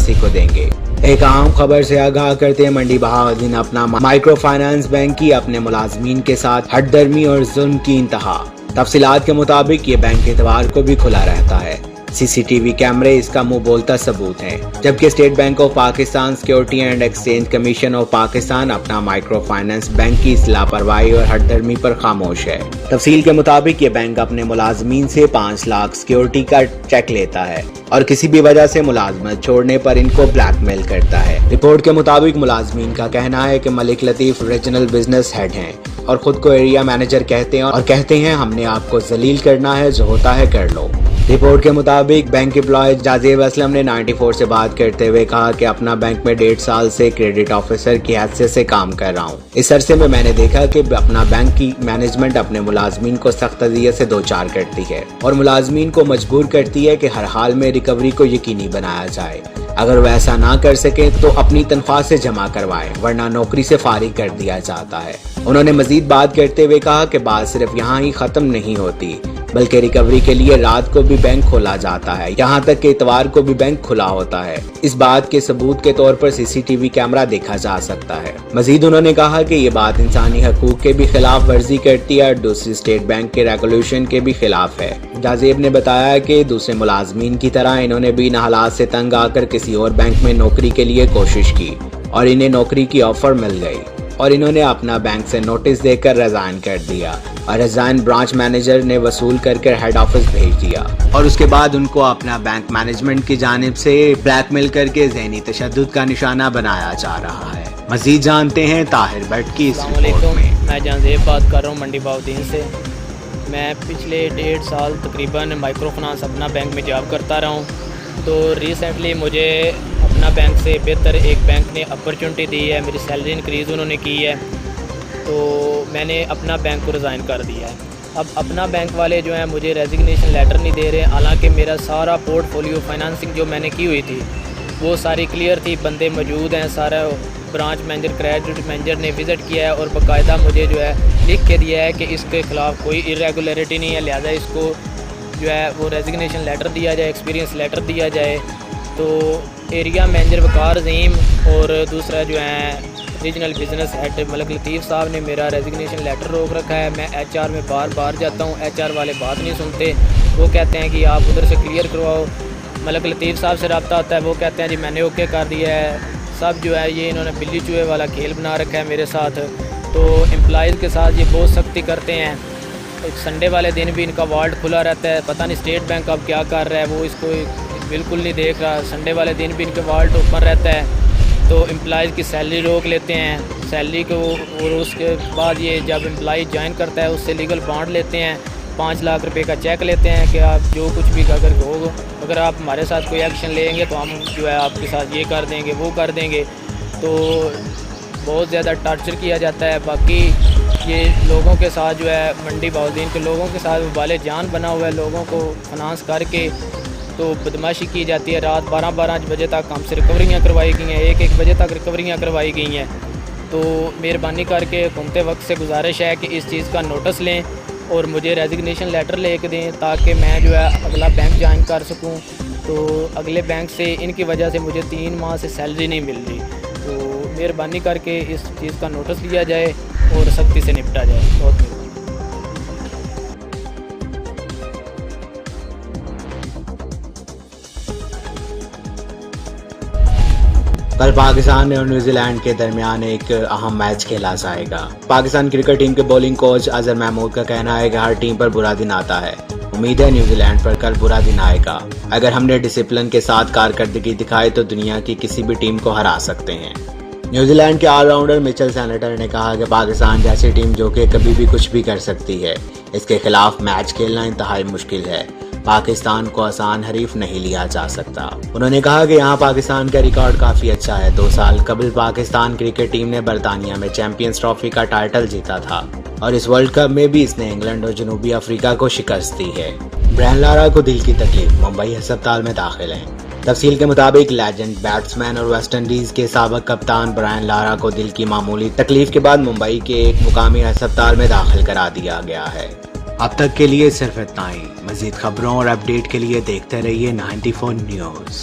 वापसी को देंगे। एक अहम खबर से आगाह करते हैं मंडी बहाउद्दीन अपना माइक्रो फाइनेंस बैंक की अपने मुलाजमीन के साथ हठधर्मी और जुल्म की इंतहा। तफसीलात के मुताबिक ये बैंक इतवार को भी खुला रहता है। सीसीटीवी कैमरे इसका मुंह बोलता सबूत हैं। जबकि state bank of Pakistan, security and exchange commission of Pakistan अपना माइक्रो फाइनेंस बैंक की इस लापरवाही और हठधर्मी पर खामोश है। तफसील के मुताबिक ये बैंक अपने मुलाजमीन से 5 लाख सिक्योरिटी का चेक लेता है और किसी भी वजह से मुलाजमत छोड़ने पर इनको ब्लैकमेल करता है। रिपोर्ट के मुताबिक मुलाजमीन का कहना है कि Malik Latif regional business head हैं और खुद को एरिया मैनेजर कहते हैं और कहते हैं हमने आपको जलील करना है, जो होता है कर लो। रिपोर्ट के मुताबिक बैंक एम्प्लॉय जाजेब असलम ने 94 से बात करते हुए कहा कि अपना बैंक में 1.5 साल से क्रेडिट ऑफिसर की हैसियत से काम कर रहा हूँ। इस अरसे में मैंने देखा कि अपना बैंक की मैनेजमेंट अपने मुलाजमीन को सख्त अज़ियत से दो चार करती है और मुलाजमीन को मजबूर करती है कि हर हाल में रिकवरी को यकीनी बनाया जाए। अगर वह ऐसा ना कर सके तो अपनी तनख्वाह से जमा करवाएं, वरना नौकरी से फारिग कर दिया जाता है। उन्होंने मजीद बात करते हुए कहा कि बात सिर्फ यहाँ ही खत्म नहीं होती, बल्कि रिकवरी के लिए रात को भी बैंक खोला जाता है, यहाँ तक कि इतवार को भी बैंक खुला होता है। इस बात के सबूत के तौर पर सीसीटीवी कैमरा देखा जा सकता है। मजीद उन्होंने कहा कि ये बात इंसानी हकूक के भी खिलाफ वर्जी करती है और दूसरी स्टेट बैंक के रेगुलेशन के भी खिलाफ है। जाजेब ने बताया कि दूसरे मुलाजमीन की तरह इन्होंने भी इन हालात से तंग आकर किसी और बैंक में नौकरी के लिए कोशिश की और इन्हें नौकरी की ऑफर मिल गई और इन्होंने अपना बैंक से नोटिस देकर रिजाइन कर दिया और रिजाइन ब्रांच मैनेजर ने वसूल करके हेड ऑफिस भेज दिया और उसके बाद उनको अपना बैंक मैनेजमेंट की जानिब से ब्लैकमेल करके ज़हनी तशद्दुद का निशाना बनाया जा रहा है। मजीद जानते हैं ताहिर भट्ट की इस रिपोर्ट में। मैं जाजेब बात कर रहा हूँ मंडी बहाउद्दीन से। मैं पिछले 1.5 साल तकरीबन माइक्रो फाइनेंस अपना बैंक में जॉब करता रहा हूँ। तो रिसेंटली मुझे अपना बैंक से बेहतर एक बैंक ने अपॉर्चुनिटी दी है, मेरी सैलरी इंक्रीज़ उन्होंने की है, तो मैंने अपना बैंक को रिज़ाइन कर दिया है। अब अपना बैंक वाले जो हैं मुझे रेजिग्नेशन लेटर नहीं दे रहे, हालांकि मेरा सारा पोर्टफोलियो फाइनेंसिंग जो मैंने की हुई थी वो सारी क्लियर थी, बंदे मौजूद हैं, सारा ब्रांच मैनेजर क्रेडिट मैनेजर ने विज़िट किया है और बाकायदा मुझे जो है लिख के दिया है कि इसके ख़िलाफ़ कोई इरेगुलरिटी नहीं है, लिहाजा इसको जो है वो रेजिग्नेशन लेटर दिया जाए, एक्सपीरियंस लेटर दिया जाए। तो एरिया मैनेजर वकार अज़ीम और दूसरा जो है रीजनल बिजनेस हेड मलिक लतीफ़ साहब ने मेरा रेजिग्नेशन लेटर रोक रखा है। मैं HR में बार बार जाता हूँ, HR वाले बात नहीं सुनते, वो कहते हैं कि आप उधर से क्लियर करवाओ। मलिक लतीफ़ साहब से रब्ता होता है, वो कहते हैं जी मैंने ओके कर दिया है। सब जो है ये इन्होंने बिल्ली चूहे वाला खेल बना रखा है मेरे साथ। तो एम्प्लॉइज़ के साथ ये बहुत सख्ती करते हैं। संडे वाले दिन भी इनका वार्ड खुला रहता है, पता नहीं स्टेट बैंक अब क्या कर रहा है, वो इसको बिल्कुल नहीं देख रहा। संडे वाले दिन भी इनका वार्ड ओपन रहता है, तो एम्प्लॉइज़ की सैलरी रोक लेते हैं सैलरी को, और उसके बाद ये जब एम्प्लॉय ज्वाइन करता है उससे लीगल बॉन्ड लेते हैं, 5 लाख रुपए का चेक लेते हैं कि आप जो कुछ भी अगर आप हमारे साथ कोई एक्शन लेंगे तो हम जो है आपके साथ ये कर देंगे वो कर देंगे। तो बहुत ज़्यादा टॉर्चर किया जाता है। बाकी ये लोगों के साथ जो है मंडी बहाउद्दीन के लोगों के साथ वाले जान बना हुआ है, लोगों को फाइनेंस करके तो बदमाशी की जाती है। रात 12-12 बजे तक हमसे रिकवरियाँ करवाई गई हैं, 1-1 बजे तक रिकवरियाँ करवाई गई हैं। तो मेहरबानी करके घूमते वक्त से गुजारिश है कि इस चीज़ का नोटिस लें और मुझे रेजिग्नेशन लेटर लेके दें ताकि मैं जो है अगला बैंक ज्वाइन कर सकूं। तो अगले बैंक से इनकी वजह से मुझे 3 माह से सैलरी नहीं मिल रही, तो मेहरबानी करके इस चीज़ का नोटिस लिया जाए और सख्ती से निपटा जाए। बहुत कल पाकिस्तान और न्यूजीलैंड के दरमियान एक अहम मैच खेला जाएगा। पाकिस्तान क्रिकेट टीम के बॉलिंग कोच अजहर महमूद का कहना है कि हर टीम पर बुरा दिन आता है, उम्मीद है न्यूजीलैंड पर कल बुरा दिन आएगा। अगर हमने डिसिप्लिन के साथ कारकर्दगी दिखाई तो दुनिया की किसी भी टीम को हरा सकते हैं। न्यूजीलैंड के ऑलराउंडर मिचेल सैनेटर ने कहा कि पाकिस्तान जैसी टीम जो कि कभी भी कुछ भी कर सकती है, इसके खिलाफ मैच खेलना इंतहाई मुश्किल है। पाकिस्तान को आसान हरीफ नहीं लिया जा सकता। उन्होंने कहा कि यहाँ पाकिस्तान का रिकॉर्ड काफी अच्छा है। 2 साल कबल पाकिस्तान क्रिकेट टीम ने बरतानिया में चैंपियंस ट्रॉफी का टाइटल जीता था और इस वर्ल्ड कप में भी इसने इंग्लैंड और जनूबी अफ्रीका को शिकस्त दी है। ब्रायन लारा को दिल की तकलीफ, मुंबई अस्पताल में दाखिल हैं। तफसील के मुताबिक लेजेंड बैट्समैन और वेस्ट इंडीज के साबिक कप्तान ब्रायन लारा को दिल की मामूली तकलीफ के बाद मुंबई के एक मुकामी अस्पताल में दाखिल करा दिया गया है। अब तक के लिए सिर्फ इतना ही। मजीद खबरों और अपडेट के लिए देखते रहिए 94 न्यूज़।